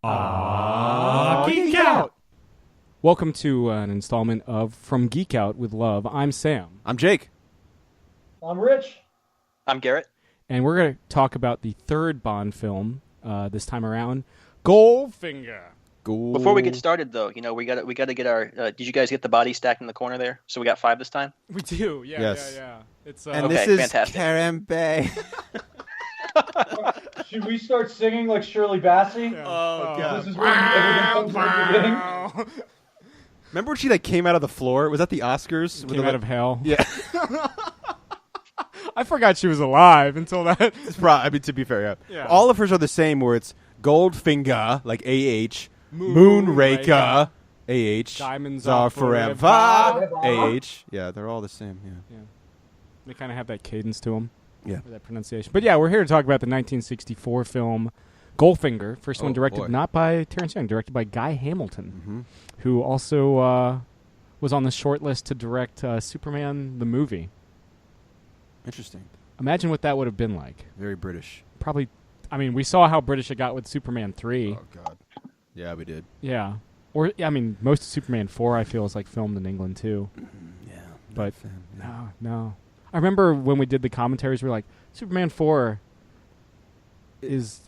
Geek Out! Welcome to an installment of From Geek Out with Love. I'm Sam. I'm Jake. I'm Rich. I'm Garrett. And we're going to talk about the third Bond film this time around, Goldfinger. Before we get started, though, we got to get our. Did you guys get the body stacked in the corner there? So we got 5 this time. We do, yeah, Yes. yeah. It's And Okay, this is fantastic. Karambe. Should we start singing like Shirley Bassey? Oh, God. This is where everything comes from the beginning. Remember when she came out of the floor? Was that the Oscars? Came out of hell. Yeah. I forgot she was alive until that. To be fair, yeah. Yeah. All of hers are the same, where it's Goldfinger, like A-H, Moonraker, A-H, Diamonds are are forever, forever. A-H. Yeah, they're all the same, yeah. They kind of have that cadence to them. Yeah. Or that pronunciation. But yeah, we're here to talk about the 1964 film Goldfinger. First one Oh, directed boy. not by Terrence Young, directed by Guy Hamilton, who also was on the short list to direct Superman the movie. Interesting. Imagine what that would have been like. Very British. Probably, I mean, we saw how British it got with Superman 3. Oh, God. Yeah, we did. Yeah. Or, I mean, most of Superman 4, I feel, is like filmed in England, too. Yeah. But, yeah. no. I remember when we did the commentaries, we were like, Superman 4 is...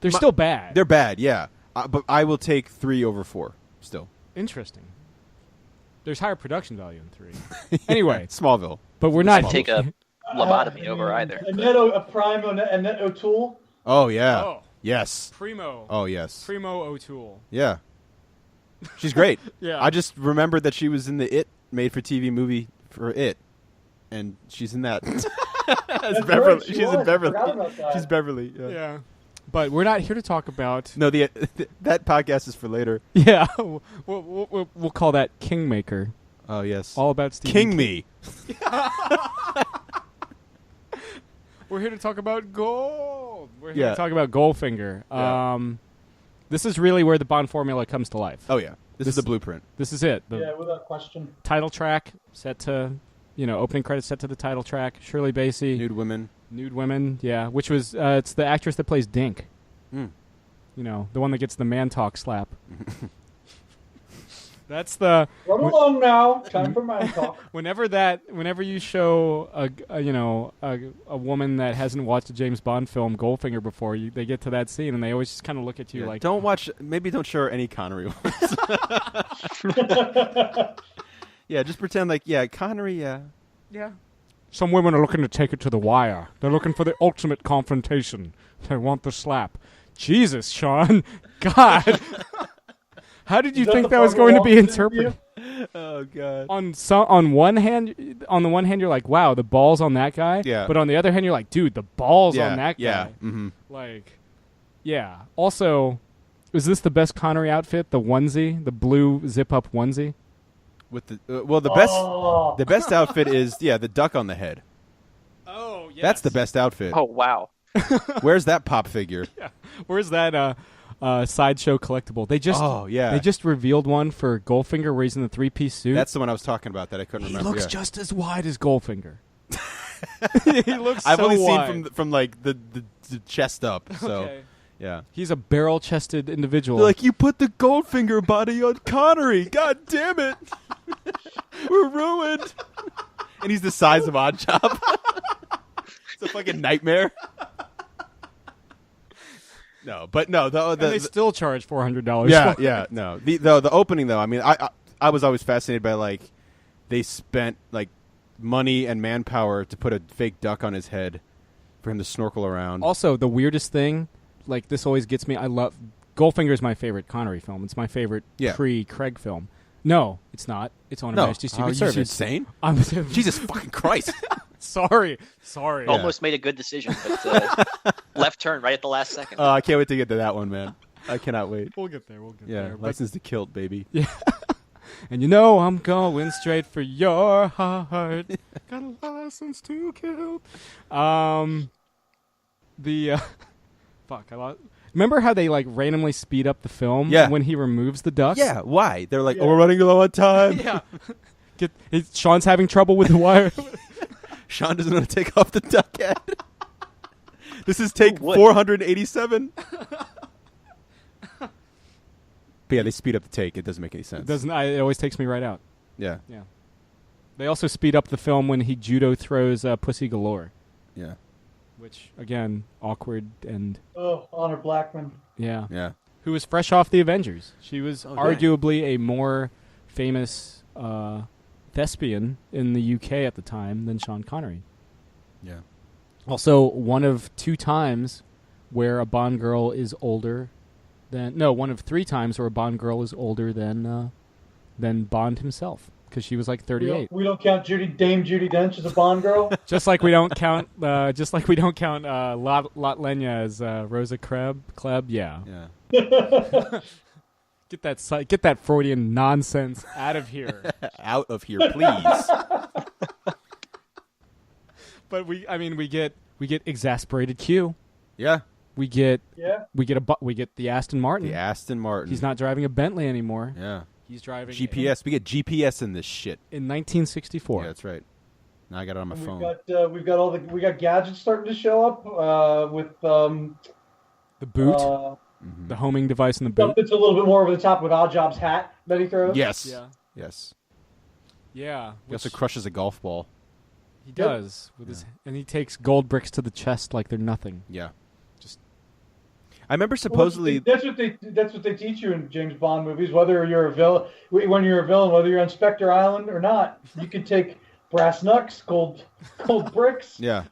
They're still bad. They're bad, yeah. But I will take 3 over 4 still. Interesting. There's higher production value in 3. Anyway, Smallville. but we're not... I'd take a lobotomy over either. A Prime Annette O'Toole. Oh, yeah. Oh. Yes. Primo. Oh, yes. Primo O'Toole. Yeah. She's great. Yeah. I just remembered that she was in the It made-for-TV movie for It. And she's in that. That's Beverly. right, She's in I Beverly. forgot about that. She's Beverly. Yeah. Yeah. But we're not here to talk about... No, that podcast is for later. Yeah. We'll call that Kingmaker. Oh, yes. All about Stephen King me. We're here to talk about gold. We're here Yeah. to talk about Goldfinger. Yeah. This is really where the Bond formula comes to life. Oh, yeah. This is the blueprint. This is it. The Yeah, without question. title track set to, opening credits set to the title track. Shirley Bassey. Nude women. Nude Women, yeah. Which was, it's the actress that plays Dink. Mm. The one that gets the man talk slap. That's the... Run along now. Time for man talk. Whenever you show a woman that hasn't watched a James Bond film, Goldfinger, before, they get to that scene and they always just kind of look at you like, Maybe don't show her any Connery ones. Yeah, just pretend like, Connery, yeah. yeah. Some women are looking to take it to the wire. They're looking for the ultimate confrontation. They want the slap. Jesus, Sean. God. How did you think that was going to be interpreted? Oh, God. On the one hand, you're like, wow, the balls on that guy. Yeah. But on the other hand, you're like, dude, the balls on that guy. Yeah. Mm-hmm. Like, yeah. Also, is this the best Connery outfit? The onesie, the blue zip-up onesie. With the best outfit is the duck on the head. Oh, yeah. That's the best outfit. Oh, wow. Where's that pop figure? Yeah. Where's that sideshow collectible? They just revealed one for Goldfinger where he's in the 3-piece suit. That's the one I was talking about that I couldn't remember. He looks just as wide as Goldfinger. He looks I've so only wide. seen from like the chest up. So Okay. yeah. He's a barrel-chested individual. They're like, you put the Goldfinger body on Connery. God damn it. We're ruined. And he's the size of Oddjob. It's a fucking nightmare. No, but no. and they still charge $400. Yeah, for it. yeah, no. The opening though. I mean, I was always fascinated by like they spent like money and manpower to put a fake duck on his head for him to snorkel around. Also, the weirdest thing, like this always gets me. I love Goldfinger is my favorite Connery film. It's my favorite pre-Craig film. No, it's not. It's on Her Majesty's Secret Service. Are you insane? Jesus fucking Christ. Sorry. Almost made a good decision, but left turn right at the last second. I can't wait to get to that one, man. I cannot wait. We'll get there. Yeah, License to Kilt, baby. Yeah. And I'm going straight for your heart. Got a license to kill. Fuck, I lost. Remember how they like randomly speed up the film when he removes the duck? Yeah, why? They're like, we're running low on time. Yeah. Sean's having trouble with the wire. Sean doesn't want to take off the duck head. This is take 487. But yeah, they speed up the take. It doesn't make any sense. It doesn't. It always takes me right out. Yeah. Yeah. They also speed up the film when he judo throws Pussy Galore, Yeah. which again awkward and Oh, Honor Blackman. yeah. Yeah. Who was fresh off the Avengers. She was Oh, arguably a more famous thespian in the UK at the time than Sean Connery. Yeah. Also, one of 2 times where a Bond girl is older than... No, one of 3 times where a Bond girl is older than Bond himself, because she was like 38. We don't count Dame Judi Dench as a Bond girl. Just like we don't count Lot Lenya as Rosa Klebb. Yeah. Yeah. Get that Freudian nonsense out of here. Out of here, please. But we get exasperated Q. Yeah. We get Yeah. we get the Aston Martin. The Aston Martin. He's not driving a Bentley anymore. Yeah. He's driving GPS. We get GPS in this shit. in 1964. Yeah, that's right. Now I got it on my phone. We got gadgets starting to show up with The boot, the homing device in the boot. stuff that's a little bit more over the top with Oddjob's hat that he throws. Yes. Yeah. Yes. Yeah. He also which crushes a golf ball. he does with his, and he takes gold bricks to the chest like they're nothing. Yeah. Just- I remember supposedly. That's what they teach you in James Bond movies. Whether you're a villain, whether you're on Spectre Island or not, you can take brass knucks, gold bricks. Yeah.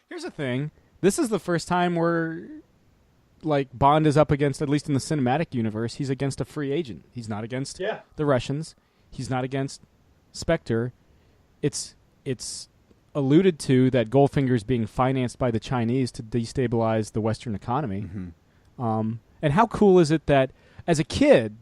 Here's the thing. This is the first time where like Bond is up against, at least in the cinematic universe, he's against a free agent. He's not against the Russians. He's not against Spectre. It's alluded to that Goldfinger is being financed by the Chinese to destabilize the Western economy. Mm-hmm. And how cool is it that, as a kid,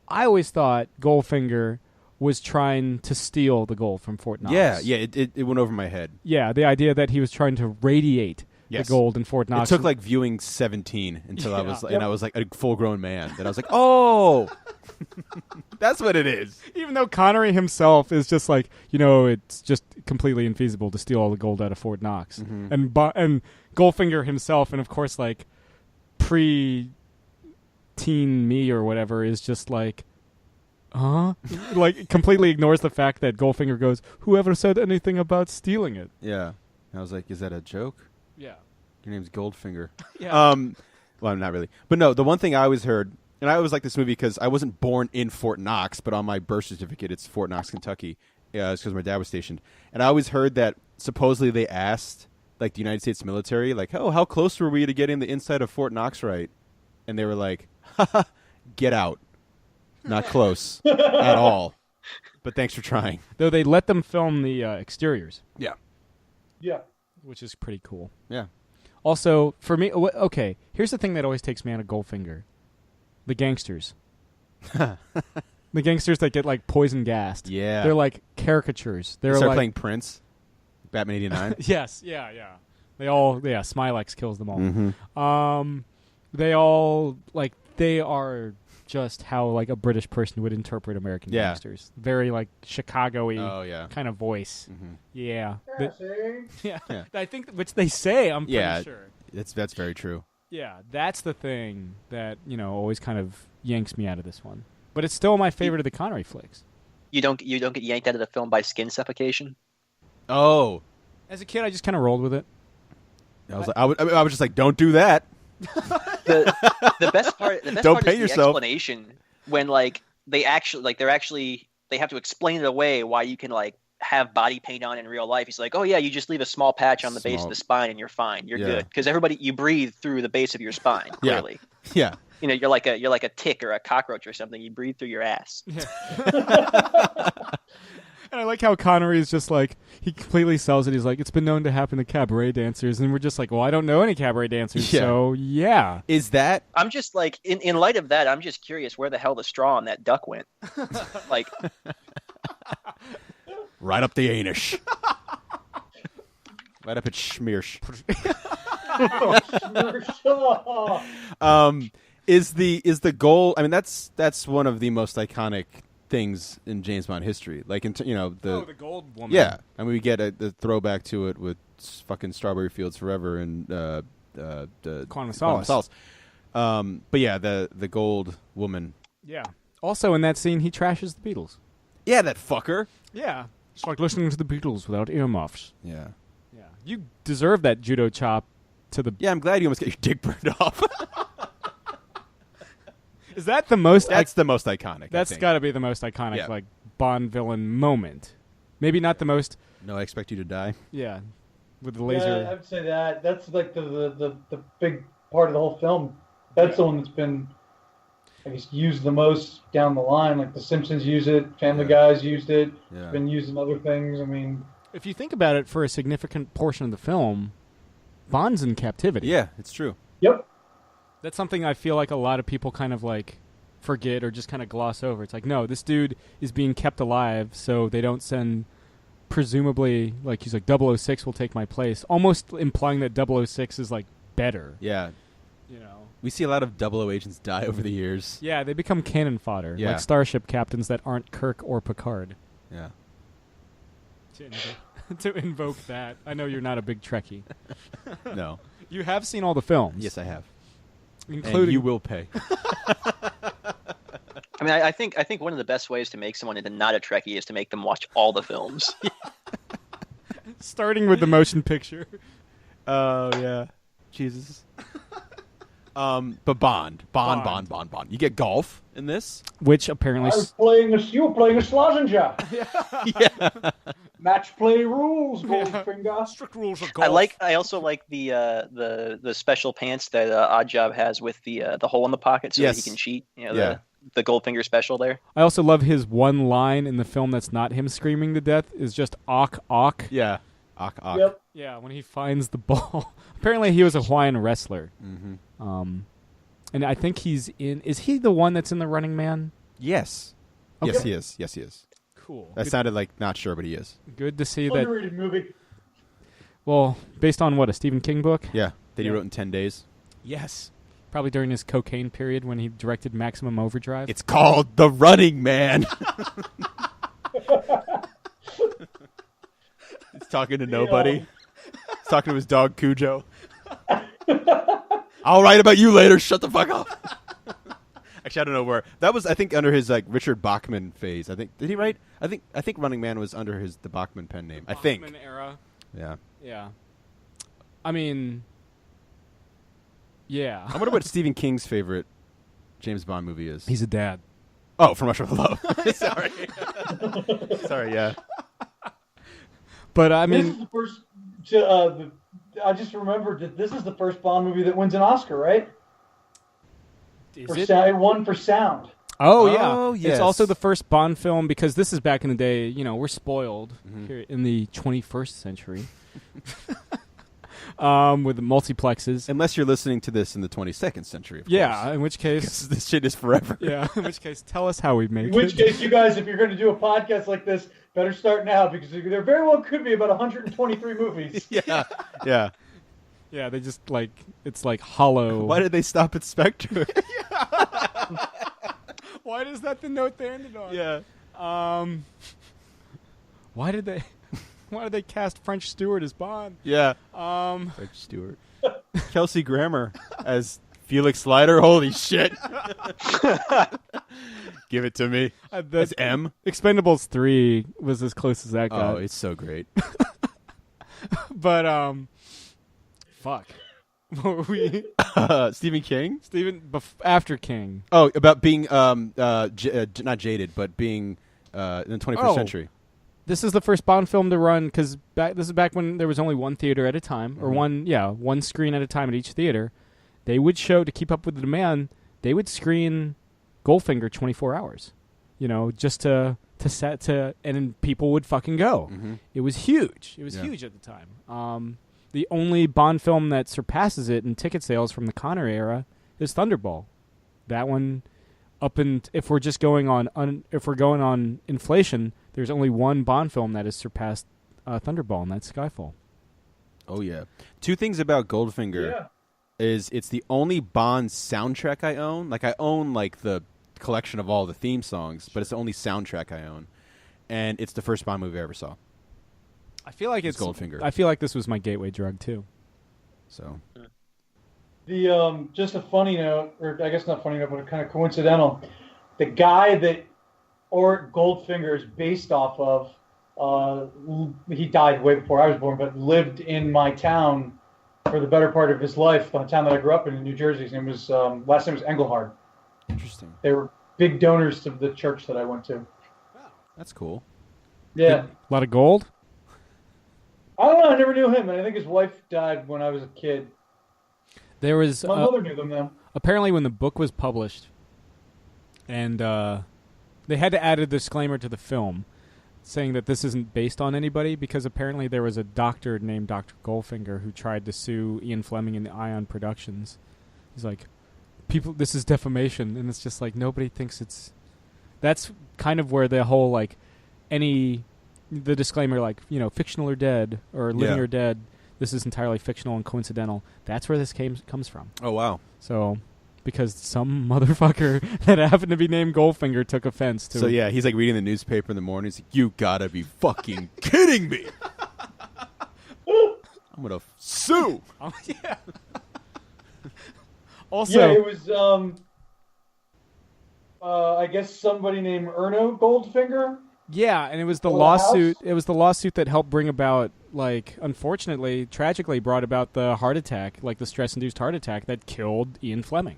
I always thought Goldfinger was trying to steal the gold from Fort Knox. Yeah. Yeah. It went over my head. Yeah, the idea that he was trying to radiate Yes. the gold in Fort Knox. It took like viewing 17 until I was, Yeah. and I was like a full-grown man. Then I was like, oh, that's what it is. Even though Connery himself is just like, it's just completely infeasible to steal all the gold out of Fort Knox. Mhm. And Goldfinger himself, and of course, like, pre-teen me or whatever, is just like, like, completely ignores the fact that Goldfinger goes, whoever said anything about stealing it? Yeah. And I was like, is that a joke? Yeah. Your name's Goldfinger. Yeah. Well, not really. But no, the one thing I always heard, and I always like this movie because I wasn't born in Fort Knox, but on my birth certificate it's Fort Knox, Kentucky. It's because my dad was stationed. And I always heard that supposedly they asked, like, the United States military, like, oh, how close were we to getting the inside of Fort Knox right? And they were like, haha, get out. Not close at all. But thanks for trying. Though they let them film the exteriors, Yeah. Yeah. which is pretty cool. Yeah. Also, for me, okay, here's the thing that always takes me out of Goldfinger. The gangsters. The gangsters that get, like, poison gassed. Yeah. They're like caricatures. They They're start like playing Prince, Batman 89. Yes, yeah. They all, Smilex kills them all. Mm-hmm. They are just how, like, a British person would interpret American Yeah. gangsters. Very, like, Chicago-y Oh, yeah. kind of voice. Mm-hmm. Yeah. Yeah, see? Yeah. I think, which they say, I'm Yeah. pretty sure. That's very true. Yeah, that's the thing that, always kind of yanks me out of this one. But it's still my favorite of the Connery flicks. You don't get yanked out of the film by skin suffocation. Oh. As a kid, I just kind of rolled with it. I was just like, don't do that. The best part. The best Don't part paint is the yourself. explanation when they have to explain it away why you can like have body paint on in real life. He's like, oh yeah, you just leave a small patch on the base of the spine and you're fine. You're good because you breathe through the base of your spine. Clearly, Yeah. you're like a tick or a cockroach or something. You breathe through your ass. And I like how Connery is just like, he completely sells it. He's like, it's been known to happen to cabaret dancers. And we're just like, well, I don't know any cabaret dancers. Yeah. So, yeah. Is that I'm just like, in light of that, I'm just curious where the hell the straw on that duck went. Like, right up the anus? Right up its schmearsh. Is the goal? I mean, that's one of the most iconic things in James Bond history. Like, the gold woman. yeah. I mean, we get the throwback to it with fucking Strawberry Fields Forever and Quantum of Solace. But yeah, the gold woman Yeah. Also, in that scene, he trashes the Beatles. Yeah, that fucker. Yeah. It's like listening to the Beatles without earmuffs. Yeah. Yeah. You deserve that judo chop to the... Yeah, I'm glad you almost got your dick burned off. Is that the most... That's the most iconic. That's got to be the most iconic, like, Bond villain moment. Maybe not the most... No, I Expect You to Die. Yeah. With the laser... Yeah, I would say that. That's like the big part of the whole film. That's the one that's been, I guess, used the most down the line. Like The Simpsons use it, Family Guy's used it. Yeah. It's been used in other things. I mean, if you think about it, for a significant portion of the film, Bond's in captivity. Yeah, it's true. Yep. That's something I feel like a lot of people kind of like forget or just kind of gloss over. It's like, no, this dude is being kept alive, so they don't send, presumably, like he's like, 006 will take my place, almost implying that 006 is like better. Yeah. You know. We see a lot of 00 agents die over the years. Yeah, they become cannon fodder, Yeah. like starship captains that aren't Kirk or Picard. Yeah. To invoke that. I know you're not a big Trekkie. No. You have seen all the films. Yes, I have. Including And you will pay. I mean, I think one of the best ways to make someone into not a Trekkie is to make them watch all the films. starting with the motion picture. Oh, yeah. Jesus. But Bond. You get golf in this. Which apparently... you were playing a Schlesinger. Yeah. Match play rules, Goldfinger. Strict rules of golf. I also like the special pants that Oddjob has with the hole in the pocket so that he can cheat. You know, the Goldfinger special there. I also love his one line in the film that's not him screaming to death is just "Ock, ock." Yeah. Ock, ock. Yep. Yeah, when he finds the ball. Apparently he was a Hawaiian wrestler. Mm-hmm. And I think he's in... Is he the one that's in The Running Man? Yes. Okay. Yes, he is. Yes, he is. Cool. That sounded like not sure, but he is. Good to see that... Underrated movie. Well, based on what, a Stephen King book? Yeah. That he wrote in 10 days. Yes. Probably during his cocaine period when he directed Maximum Overdrive. It's called The Running Man. He's talking to nobody. He's talking to his dog, Cujo. I'll write about you later. Shut the fuck up. Actually, I don't know where. That was, I think, under his like Richard Bachman phase. I think. Did he write? I think Running Man was under the Bachman pen name. I think. Bachman era. Yeah. Yeah. I mean... Yeah. I wonder what Stephen King's favorite James Bond movie is. He's a dad. Oh, From Russia with Love. Sorry. Sorry, yeah. But, I This mean... is the first... I just remembered that this is the first Bond movie that wins an Oscar, right? It won for sound. Oh, yeah. Oh, yes. It's also the first Bond film, because this is back in the day, you know, we're spoiled here in the 21st century. With the multiplexes. Unless you're listening to this in the 22nd century, of course. Yeah, in which case... This shit is forever. Yeah, in which case, tell us how we make it. In which case, you guys, if you're going to do a podcast like this, better start now, because there very well could be about 123 movies. Yeah. Yeah. Yeah, they just, like, it's like hollow. Why did they stop at Spectre? Why is that the note they ended on? Yeah. Why did they cast French Stewart as Bond? Yeah. French Stewart. Kelsey Grammer as Felix Leiter. Holy shit. Give it to me. As M. Expendables 3 was as close as that got. Oh, it's so great. But, fuck. What were we? Stephen King? After King. Oh, about being, not jaded, but being in the 21st century. This is the first Bond film to run, because this is back when there was only one theater at a time, or one screen at a time at each theater. They would show, to keep up with the demand, they would screen Goldfinger 24 hours, you know, just to set to, and people would fucking go. Mm-hmm. It was huge. It was huge at the time. The only Bond film that surpasses it in ticket sales from the Connery era is Thunderball. That one, if we're just going on inflation, there's only one Bond film that has surpassed Thunderball, and that's Skyfall. Oh, yeah. Two things about Goldfinger is it's the only Bond soundtrack I own. Like, I own, like, the collection of all the theme songs, but it's the only soundtrack I own. And it's the first Bond movie I ever saw. I feel like it's Goldfinger. I feel like this was my gateway drug, too. So... The just a funny note, or I guess not funny note, but kind of coincidental. the guy that Goldfinger is based off of, he died way before I was born, but lived in my town for the better part of his life, the town that I grew up in New Jersey. His name was, last name was Engelhard. Interesting. They were big donors to the church that I went to. That's cool. Yeah. A lot of gold? I don't know. I never knew him, and I think his wife died when I was a kid. There was My mother knew them, though. apparently when the book was published, and they had to add a disclaimer to the film saying that this isn't based on anybody, because apparently there was a doctor named Dr. Goldfinger who tried to sue Ian Fleming and Ion Productions. He's like, people, this is defamation, and it's just like nobody thinks it's. That's kind of where the whole like the disclaimer, like, you know, fictional or dead or living or dead. This is entirely fictional and coincidental. That's where this comes from. Oh wow! So, because some motherfucker that happened to be named Goldfinger took offense to. So yeah, he's like reading the newspaper in the morning. He's like, "You gotta be fucking kidding me! I'm gonna sue." Yeah. Also, yeah, it was I guess somebody named Erno Goldfinger. yeah, and it was the Or the lawsuit. house? It was the lawsuit that helped bring about, like, unfortunately, tragically, brought about the heart attack, like the stress-induced heart attack that killed Ian Fleming.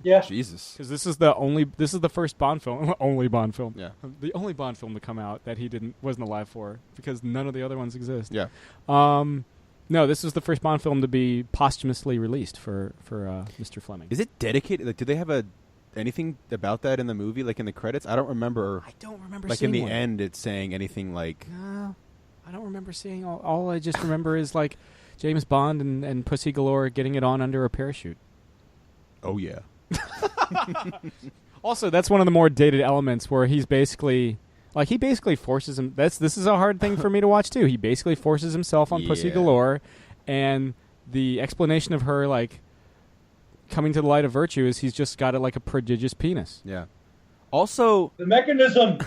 Yeah. Jesus. Because this is the first Bond film, only Bond film, Yeah. the only Bond film to come out that he wasn't alive for, because none of the other ones exist. Yeah. No, this was the first Bond film to be posthumously released for Mr. Fleming. Is it dedicated? Like, do they have anything about that in the movie? Like in the credits? I don't remember. I don't remember. Like seeing in the one. end, it's saying anything like. I don't remember seeing all I just remember is like James Bond and Pussy Galore getting it on under a parachute. Oh yeah. Also, that's one of the more dated elements where he basically forces him. This is a hard thing for me to watch too. He basically forces himself on Pussy Yeah. Galore, and the explanation of her like coming to the light of virtue is he's just got like a prodigious penis. Yeah. Also, The mechanism.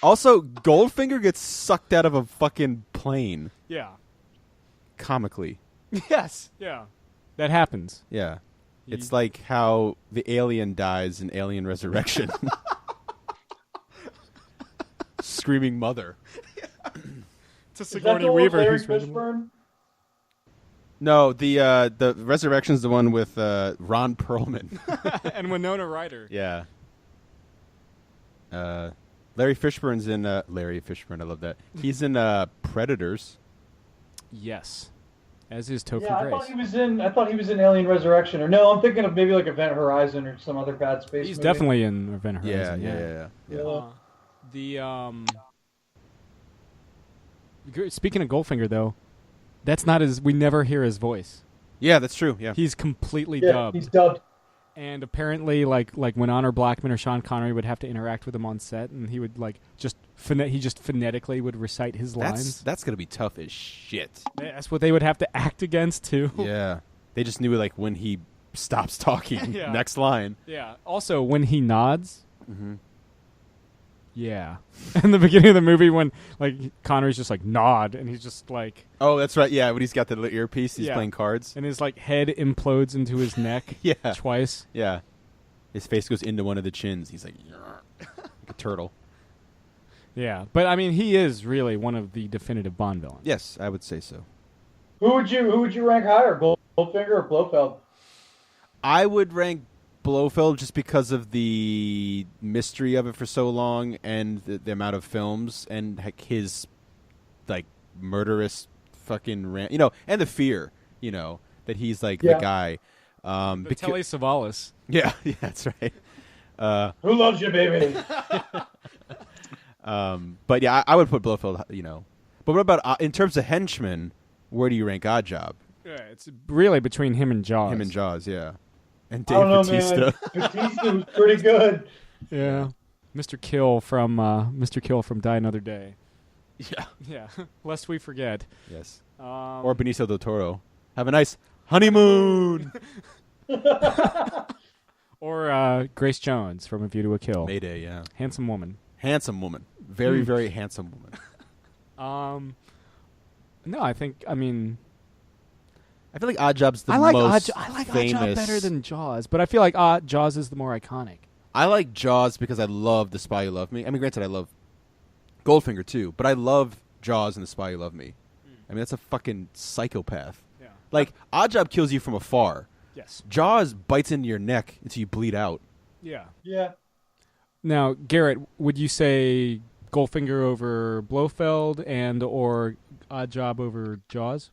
Goldfinger gets sucked out of a fucking plane. Yeah. Comically. Yes. Yeah. That happens. Yeah. It's like how the alien dies in Alien Resurrection. Screaming mother. It's a Is that Sigourney the one with Weaver. Larry who's randomly- Fishburne? No, the Resurrection's the one with Ron Perlman. and Winona Ryder. Yeah. Larry Fishburne's in Larry Fishburne. I love that. He's in Predators. Yes. As is Topher Yeah, I Grace. thought he was in Alien Resurrection. Or no, I'm thinking of maybe like Event Horizon or some other bad space He's movie. definitely in Event Yeah, Horizon. yeah. Speaking of Goldfinger, though, that's not his. We never hear his voice. Yeah, that's true. Yeah. He's completely Yeah, dubbed. he's dubbed. And apparently, like when Honor Blackman or Sean Connery would have to interact with him on set, and he would like he just phonetically would recite his lines. That's gonna be tough as shit. That's what they would have to act against too. Yeah. They just knew like when he stops talking. Yeah. Next line. Yeah. Also, when he nods. Mm-hmm. Yeah. In the beginning of the movie, when like Connery's just like nod, and he's just like, Oh, that's right. Yeah, when he's got the little earpiece, he's Yeah. playing cards. and his like head implodes into his neck. Yeah. Twice. Yeah. His face goes into one of the chins. He's like, like a turtle. Yeah. But I mean, he is really one of the definitive Bond villains. Yes, I would say so. Who would you rank higher, Goldfinger or Blofeld? I would rank Blofeld just because of the mystery of it for so long and the amount of films and like, his like murderous fucking and the fear, that he's like the guy. The Telly Savalas. Yeah, that's right. Who loves you, baby? But yeah, I would put Blofeld, But what about in terms of henchmen? Where do you rank Oddjob? Yeah, it's really between him and Jaws. Him and Jaws, yeah. And I Dave don't know, Bautista. man. Batista was pretty good. Yeah. Mr. Kill from Die Another Day. Yeah. Yeah. Lest we forget. Yes. Um, Or Benicio del Toro. Have a nice honeymoon. Or Grace Jones from A View to a Kill. Mayday, yeah. Handsome woman. Handsome woman. Very, very handsome woman. No, I mean, I feel like Oddjob's the I like most Oddjob famous. better than Jaws, but I feel like Jaws is the more iconic. I like Jaws because I love The Spy Who Loved Me. I mean, granted, I love Goldfinger too, but I love Jaws and The Spy Who Loved Me. I mean, that's a fucking psychopath. Yeah. Like, Oddjob kills you from afar. Yes. Jaws bites into your neck until you bleed out. Yeah. Yeah. Now, Garrett, would you say Goldfinger over Blofeld and or Oddjob over Jaws?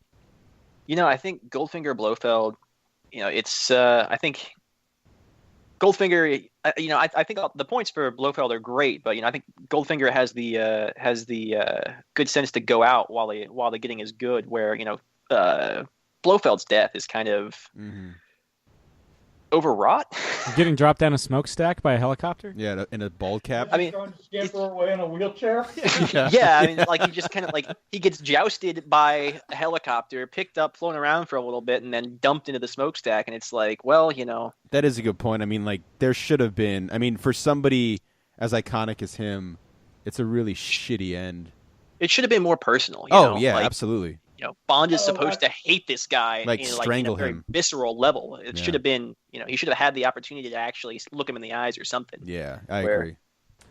I think Goldfinger, Blofeld, it's I think Goldfinger, I think the points for Blofeld are great, but I think Goldfinger has the good sense to go out while the getting is good. Where Blofeld's death is kind of overwrought. Getting dropped down a smokestack by a helicopter? Yeah, in a bald cap. I mean, trying to scamper away in a wheelchair. yeah, I mean, like he just kind of like he gets jousted by a helicopter, picked up, flown around for a little bit, and then dumped into the smokestack. And it's like, well, That is a good point. I mean, like there should have been. I mean, for somebody as iconic as him, it's a really shitty end. It should have been more personal. Yeah, absolutely. Bond is supposed to hate this guy, strangle in a very him, visceral level. It should have been, he should have had the opportunity to actually look him in the eyes or something. Yeah, I agree.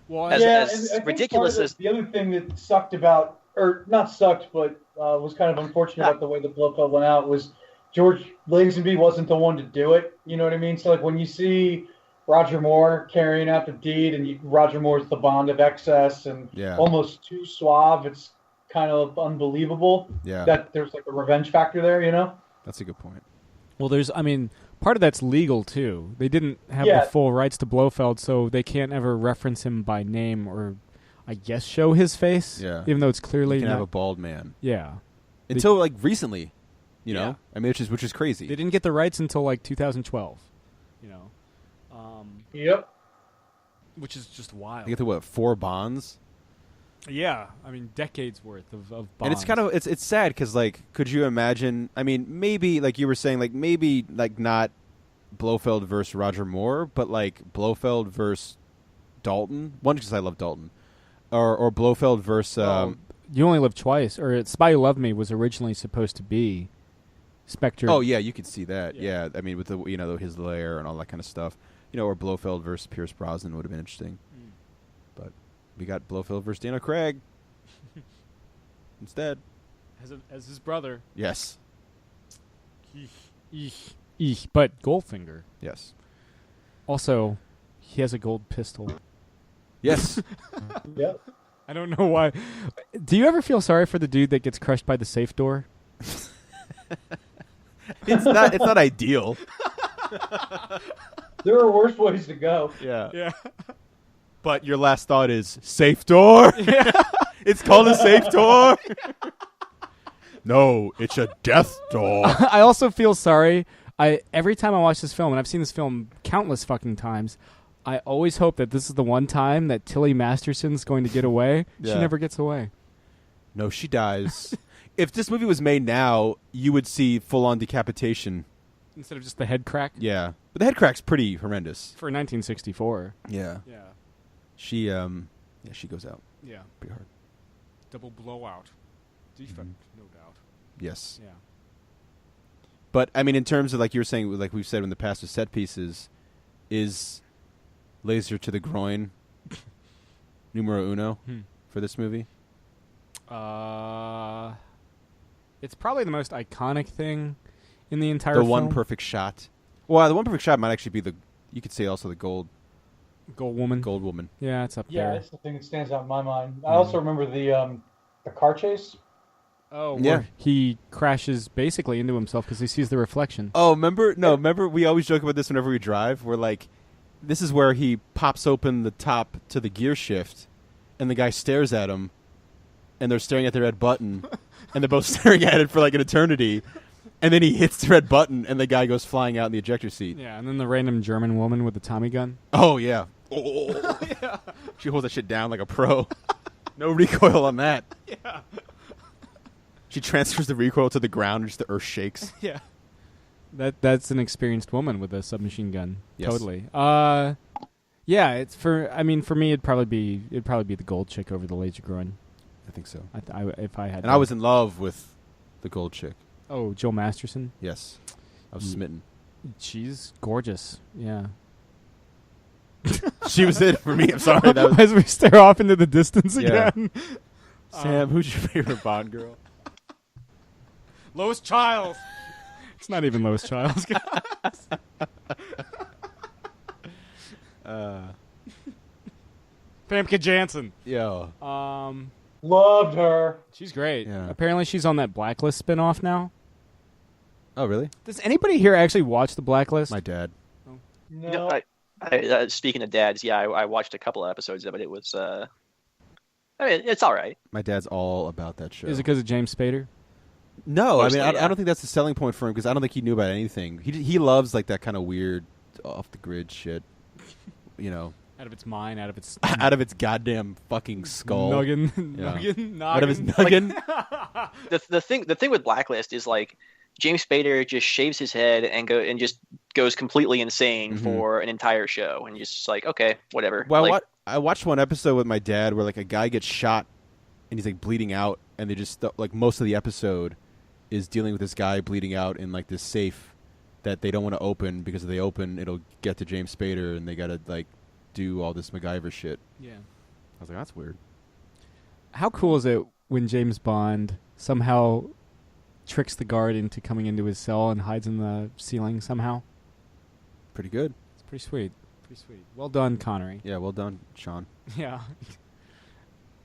Well, as ridiculous as the other thing that sucked about, or not sucked, but was kind of unfortunate about the way the Blofeld went out was George Lazenby wasn't the one to do it. You know what I mean? So like when you see Roger Moore carrying out the deed, and Roger Moore's the Bond of excess and almost too suave, it's kind of unbelievable that there's like a revenge factor there, That's a good point. Well, part of that's legal too. They didn't have the full rights to Blofeld, so they can't ever reference him by name or, I guess, show his face. Yeah, even though it's clearly you can not have a bald man. Yeah, until like recently, I mean, which is crazy. They didn't get the rights until like 2012. Yep. Which is just wild. You get to 4 Bonds. Yeah, I mean decades worth of Bonds. And it's kind of it's sad because like, could you imagine? I mean, maybe like you were saying, like maybe like not Blofeld versus Roger Moore, but like Blofeld versus Dalton. One, because I love Dalton, or Blofeld versus. You Only Live Twice, or Spy Who Loved Me was originally supposed to be Spectre. Oh yeah, you could see that. Yeah, I mean with the his lair and all that kind of stuff. Or Blofeld versus Pierce Brosnan would have been interesting, but. We got Blofeld versus Daniel Craig instead. As his brother. Yes. But Goldfinger. Yes. Also, he has a gold pistol. Yes. Yep. I don't know why. Do you ever feel sorry for the dude that gets crushed by the safe door? It's not ideal. There are worse ways to go. Yeah. But your last thought is safe door. Yeah. It's called a safe door. No, it's a death door. I also feel sorry. Every time I watch this film, and I've seen this film countless fucking times, I always hope that this is the one time that Tilly Masterson's going to get away. Yeah. She never gets away. No, she dies. If this movie was made now, you would see full-on decapitation. Instead of just the head crack? Yeah. But the head crack's pretty horrendous. For 1964. Yeah. Yeah. She goes out. Yeah. Pretty hard. Double blowout. Defect, no doubt. Yes. Yeah. But, I mean, in terms of, like you were saying, like we've said in the past with set pieces, is laser to the groin numero uno for this movie? It's probably the most iconic thing in the entire film. The one perfect shot. Well, the one perfect shot might actually be you could say also the Gold Woman. Yeah, it's up there. Yeah, it's the thing that stands out in my mind. I also remember the car chase. Oh, yeah. He crashes basically into himself because he sees the reflection. Oh, remember we always joke about this whenever we drive. We're like, this is where he pops open the top to the gear shift, and the guy stares at him, and they're staring at the red button, and they're both staring at it for like an eternity. And then he hits the red button, and the guy goes flying out in the ejector seat. Yeah, and then the random German woman with the Tommy gun. Oh, yeah. Oh. Yeah. She holds that shit down like a pro. No recoil on that. Yeah. She transfers the recoil to the ground, and just the earth shakes. Yeah. That's an experienced woman with a submachine gun. Yes. Totally. Yeah, for me, it'd probably be the gold chick over the laser groin. I think so. If I had. And I was in love with the gold chick. Oh, Jill Masterson? Yes. I was smitten. She's gorgeous. Yeah. She was it for me. I'm sorry. That was, As we stare off into the distance Yeah. again. Sam, who's your favorite Bond girl? Lois Chiles. It's not even Lois Chiles. Famke Janssen. Yo. Loved her. She's great. Yeah. Apparently she's on that Blacklist spinoff now. Oh, really? Does anybody here actually watch the Blacklist? My dad. No. Speaking of dads, yeah, I watched a couple of episodes of it. It was, I mean, it's all right. My dad's all about that show. Is it because of James Spader? No, I mean, Mostly, I don't think that's the selling point for him because I don't think he knew about anything. He loves like that kind of weird, off the grid shit. You know, Out of its mind, out of its out of its goddamn fucking skull. noggin, Yeah. noggin, Out of his noggin. noggin. The thing with Blacklist is like James Spader just shaves his head and just goes completely insane for an entire show, and just like, okay, whatever. Well, like, I watched one episode with my dad where like a guy gets shot and he's like bleeding out, and they just like most of the episode is dealing with this guy bleeding out in like this safe that they don't want to open because if they open it'll get to James Spader and they gotta like do all this MacGyver shit. Yeah. I was like, that's weird. How cool is it when James Bond somehow tricks the guard into coming into his cell and hides in the ceiling somehow? Pretty good. It's pretty sweet. Pretty sweet. Well done, Connery. Yeah, well done, Sean. Yeah.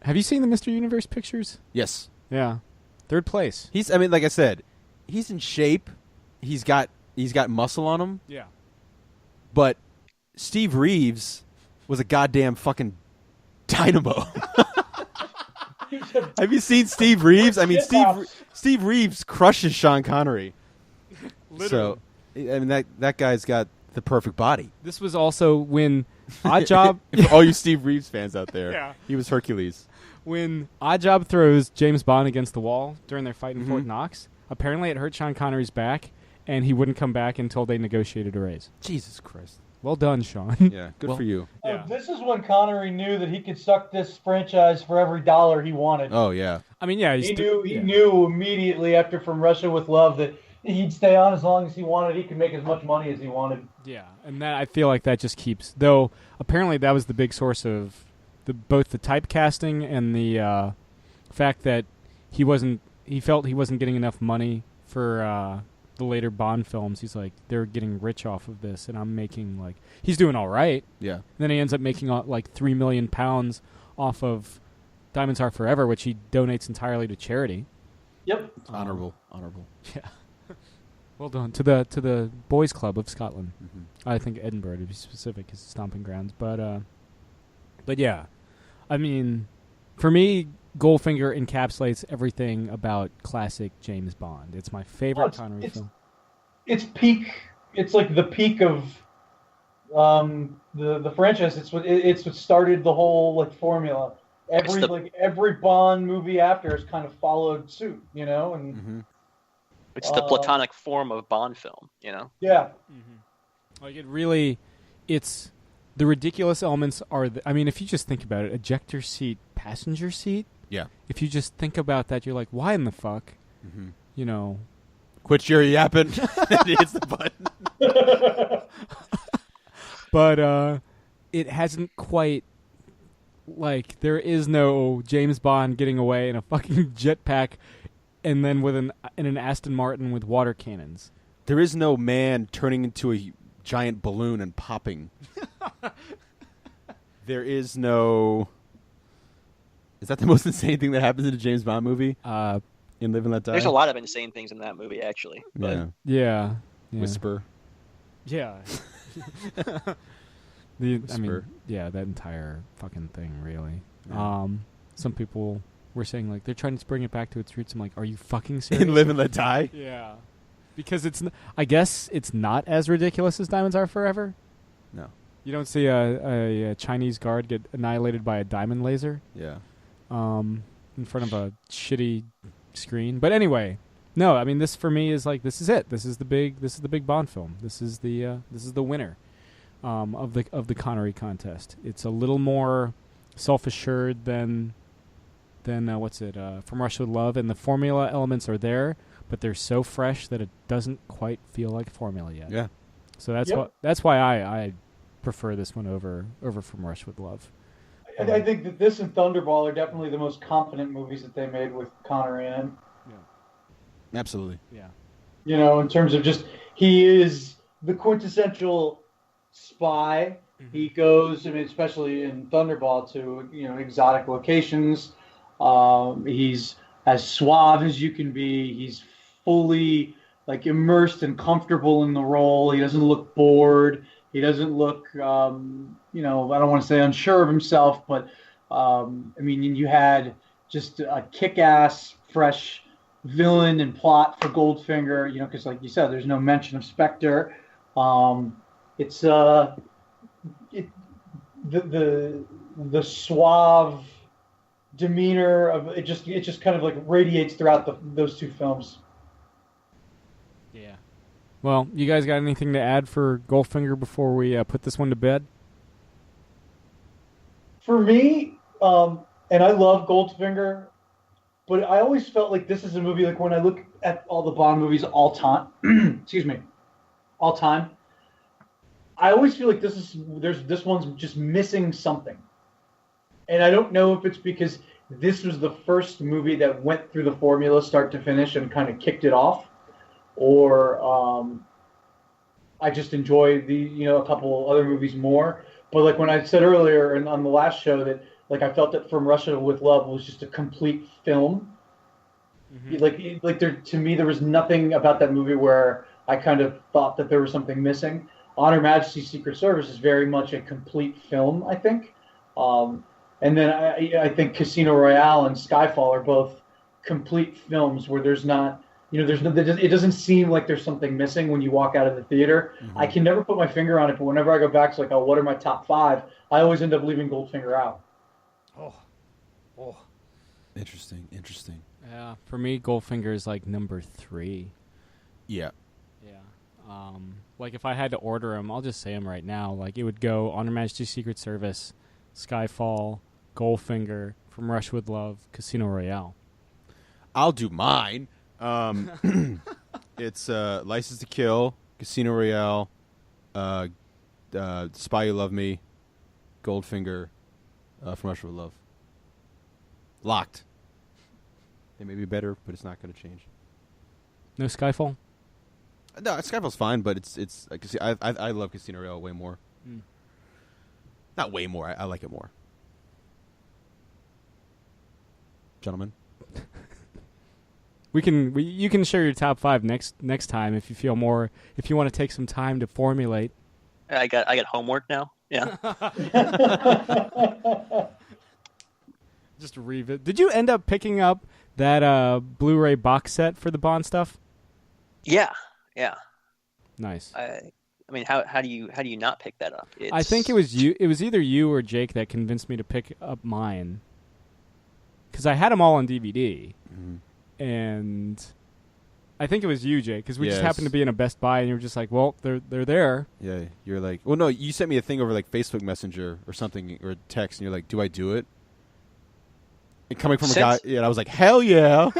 Have you seen the Mr. Universe pictures? Yes. Yeah. Third place. I mean, like I said, he's in shape. He's got muscle on him, Yeah. but Steve Reeves was a goddamn fucking dynamo. Have you seen Steve Reeves? I mean, Steve Reeves crushes Sean Connery. Literally. So, I mean, that guy's got the perfect body. This was also when Oddjob For all you Steve Reeves fans out there, Yeah. he was Hercules. when Oddjob throws James Bond against the wall during their fight in Fort Knox. Apparently, it hurt Sean Connery's back, and he wouldn't come back until they negotiated a raise. Jesus Christ. Well done, Sean. Yeah, good for you. Yeah. This is when Connery knew that he could suck this franchise for every dollar he wanted. Oh, yeah. I mean, yeah, He knew immediately after From Russia with Love that he'd stay on as long as he wanted. He could make as much money as he wanted. Yeah, and that I feel like that just keeps. Though apparently that was the big source of both the typecasting and the fact that he felt he wasn't getting enough money for the later Bond films. He's like, they're getting rich off of this, and I'm making like he's doing all right. Yeah. Mm-hmm. And then he ends up making like £3 million off of Diamonds Are Forever, which he donates entirely to charity. Yep. Honorable. Yeah. Well done to the Boys Club of Scotland. Mm-hmm. I think Edinburgh, to be specific, is stomping grounds. But yeah, I mean, for me, Goldfinger encapsulates everything about classic James Bond. It's my favorite Connery film. It's peak. It's like the peak of the franchise. It's what started the whole like formula. Every Bond movie after has kind of followed suit, you know, and it's the platonic form of Bond film, you know. yeah. Like it's the ridiculous elements are. I mean, if you just think about it, ejector seat, passenger seat. Yeah. If you just think about that, you're like, why in the fuck? You know. Quit your yapping. Hits the button. But it hasn't quite. Like, there is no James Bond getting away in a fucking jetpack and then in an Aston Martin with water cannons. There is no man turning into a giant balloon and popping. There is no... Is that the most insane thing that happens in a James Bond movie? In Live and Let Die? There's a lot of insane things in that movie, actually. But Yeah. Yeah. Whisper. Yeah. I mean, yeah, that entire fucking thing, really. Yeah. Some people were saying, like, they're trying to bring it back to its roots. I'm like, are you fucking serious? In Live and Let Die? Yeah. Because I guess it's not as ridiculous as Diamonds Are Forever. No. You don't see a Chinese guard get annihilated by a diamond laser Yeah. in front of a shitty screen. But anyway, no, I mean, this for me is like, this is it. This is the big Bond film. This is the winner of the Connery contest. It's a little more self-assured than From Russia with Love, and the formula elements are there, but they're so fresh that it doesn't quite feel like formula yet. Yeah. So that's why I prefer this one over From Rush with Love. I think that this and Thunderball are definitely the most confident movies that they made with Connery in them. Yeah. Absolutely. Yeah. You know, in terms of just, he is the quintessential spy. Mm-hmm. He goes, I mean, especially in Thunderball, to, you know, exotic locations. He's as suave as you can be. He's fully, like, immersed and comfortable in the role. He doesn't look bored. He doesn't look, you know, I don't want to say unsure of himself, but, I mean, you had just a kick-ass, fresh villain and plot for Goldfinger, you know, because like you said, there's no mention of Spectre. It's the suave demeanor of it just kind of like radiates throughout those two films. Yeah. Well, you guys got anything to add for Goldfinger before we put this one to bed? For me, and I love Goldfinger, but I always felt like this is a movie, like when I look at all the Bond movies all time, all time, I always feel like this one's just missing something. And I don't know if it's because this was the first movie that went through the formula start to finish and kind of kicked it off, or I just enjoy a couple other movies more. But like when I said earlier and on the last show that, like, I felt that From Russia with Love was just a complete film. Mm-hmm. To me, there was nothing about that movie where I kind of thought that there was something missing. On Her Majesty's Secret Service is very much a complete film, I think. And then I think Casino Royale and Skyfall are both complete films where there's not, it doesn't seem like there's something missing when you walk out of the theater. Mm-hmm. I can never put my finger on it, but whenever I go back to what are my top 5, I always end up leaving Goldfinger out. Oh. Interesting. Yeah, for me, Goldfinger is like number 3. Yeah. Yeah. Like if I had to order them, I'll just say them right now. Like it would go On Her Majesty's Secret Service, Skyfall, Goldfinger, From Rush with Love, Casino Royale. I'll do mine. It's License to Kill, Casino Royale, Spy You Love Me, Goldfinger, From Rush with Love. Locked. They may be better, but it's not going to change. No Skyfall? No, Skyfall's fine, but it's I love Casino Royale way more. Mm. Not way more. I like it more. Gentlemen, you can share your top 5 next time if you want to take some time to formulate. I got homework now. Yeah. Just to revisit. Did you end up picking up that Blu-ray box set for the Bond stuff? Yeah. Nice. I mean, how do you not pick that up? I think it was you. It was either you or Jake that convinced me to pick up mine. Because I had them all on DVD, mm-hmm. and I think it was you, Jake, because we just happened to be in a Best Buy, and you were just like, "Well, they're there." Yeah, you're like, well, no, you sent me a thing over like Facebook Messenger or something or a text, and you're like, "Do I do it?" And coming from a guy, and I was like, "Hell yeah!"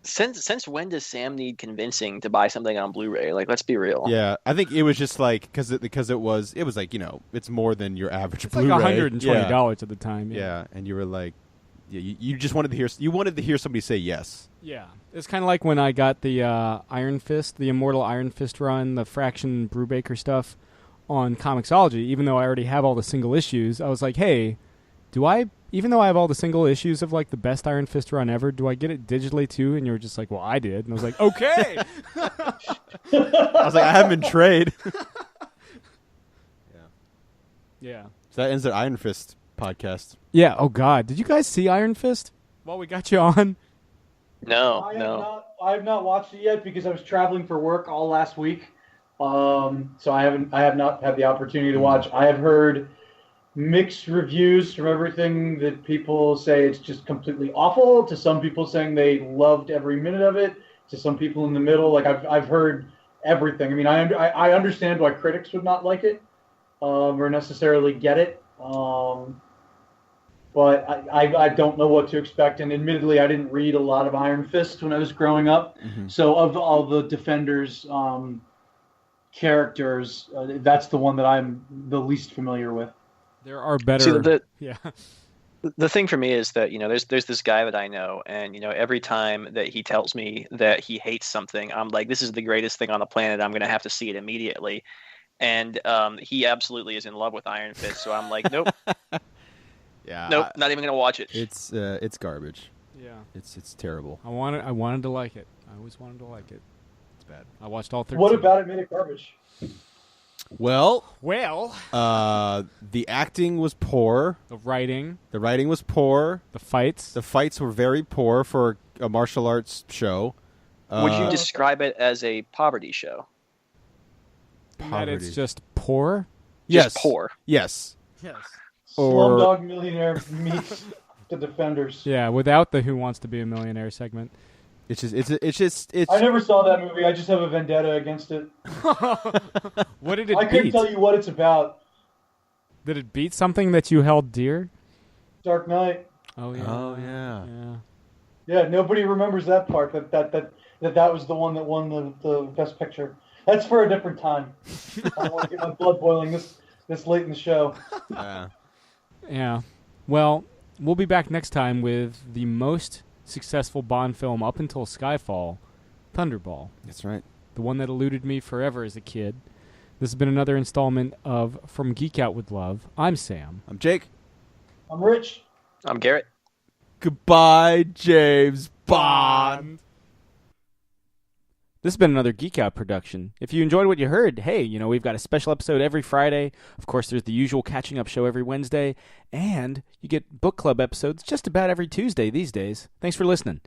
Since when does Sam need convincing to buy something on Blu-ray? Like, let's be real. Yeah, I think it was just like because it was like it's more than your average it's Blu-ray. Like $120 at the time. Yeah, and you were like. Yeah, you just wanted to hear somebody say yes. Yeah, it's kind of like when I got the Iron Fist, the Immortal Iron Fist run, the Fraction Brubaker stuff on Comixology. Even though I already have all the single issues, I was like, hey, even though I have all the single issues of like the best Iron Fist run ever, do I get it digitally too? And you were just like, well, I did, and I was like, okay. I was like, I have them in trade. Yeah. So that ends their Iron Fist podcast. Yeah. Oh God, did you guys see Iron Fist while we got you on? No. I have not watched it yet because I was traveling for work all last week. So I have not had the opportunity to watch. I have heard mixed reviews from everything that people say it's just completely awful, to some people saying they loved every minute of it, to some people in the middle. Like I've heard everything. I mean, I understand why critics would not like it or necessarily get it. But I don't know what to expect. And admittedly, I didn't read a lot of Iron Fist when I was growing up. Mm-hmm. So of all the Defenders characters, that's the one that I'm the least familiar with. There are better. See, yeah. the thing for me is that, there's this guy that I know, and, every time that he tells me that he hates something, I'm like, this is the greatest thing on the planet. I'm going to have to see it immediately. And he absolutely is in love with Iron Fist. So I'm like, nope. Yeah. Nope, not even going to watch it. It's garbage. Yeah. It's terrible. I wanted to like it. I always wanted to like it. It's bad. I watched all 13. What about it made it garbage? Well, the acting was poor. The writing was poor. The fights were very poor for a martial arts show. Would you describe it as a poverty show? That it's just poor? Just poor. Yes. Yes. Slumdog Millionaire meets The Defenders. Yeah, without the Who Wants to Be a Millionaire segment. It's just. I never saw that movie. I just have a vendetta against it. What did it I couldn't beat? tell you what it's about. Did it beat something that you held dear? Dark Knight. Oh yeah. Oh yeah. Yeah, nobody remembers that part. That was the one that won the best picture. That's for a different time. I don't want to get my blood boiling this late in the show. Yeah. Well, we'll be back next time with the most successful Bond film up until Skyfall, Thunderball. That's right. The one that eluded me forever as a kid. This has been another installment of From Geek Out with Love. I'm Sam. I'm Jake. I'm Rich. I'm Garrett. Goodbye, James Bond. This has been another Geek Out production. If you enjoyed what you heard, hey, we've got a special episode every Friday. Of course, there's the usual catching up show every Wednesday. And you get book club episodes just about every Tuesday these days. Thanks for listening.